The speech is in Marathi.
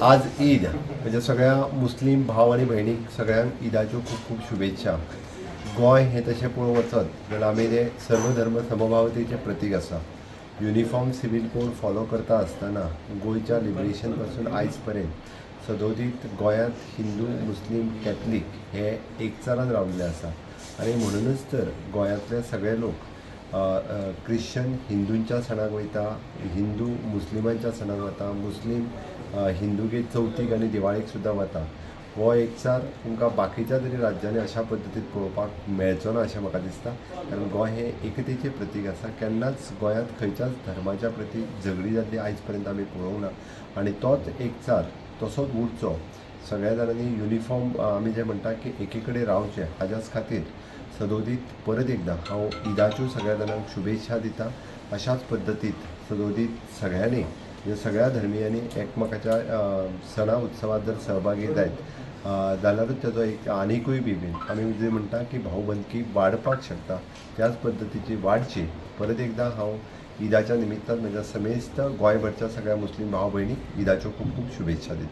आज ईद म्हणजे सगळ्या मुस्लीम भाव आणि भयणीक सगळ्यांक ईदाच्यो खूब खूब शुभेच्छा. गोंय हे तशें पळोवंक वचत जाल्यार आमी ते सर्वधर्म समभावतेचें प्रतीक आसा. युनिफॉर्म सिवील कोड फॉलो करता आसतना गोंयच्या लिबरेशन पासून आयज पर्यंत सदोदीत गोंयांत हिंदू मुस्लीम कॅथलीक हे एकचारान रावल्ले आसा आनी म्हणूनच तर गोंयांतले सगळे लोक क्रिश्चन हिंदूंच्या सणाक वयता, हिंदू मुस्लिमांच्या सणाक वता, मुस्लीम हिंदूगे चवथीक आनी दिवाळीक सुद्दां वता. हो एकचार तुमकां बाकीच्या तरी राज्यांनी अशा पद्दतीन पळोवपाक मेळचो ना अशें म्हाका दिसता. कारण गोंय हे एकतेचें प्रतीक आसा. केन्नाच गोंयांत खंयच्याच धर्माच्या प्रती झगडी जाल्ली आयज पर्यंत आमी पळोवंक ना आनी तोच एकचार तसोच उरचो. सगळ्या जाणांनी युनिफॉर्म आमी जे म्हणटा की एके कडेन रावचें हाच्याच खातीर सदोदीत परत एकदां हांव ईदाच्यो सगळ्या जाणांक शुभेच्छा दिता. अशाच पद्दतीत सदोदीत सगळ्यांनी म्हणजे सगळ्या धर्मियांनी एकमेकाच्या सणा उत्सवात जर सहभागी जायत जाल्यारूच तेजो एक आनिकूय बी आमी जे म्हणटा की भावबंदकी वाडपाक शकता. त्याच पद्दतीची वाडची परत एकदां हांव ईदाच्या निमित्तान म्हज्या समेस्त गोंयभरच्या सगळ्या मुस्लीम भाव भयणीक ईदाच्यो खूब खूब शुभेच्छा दिता.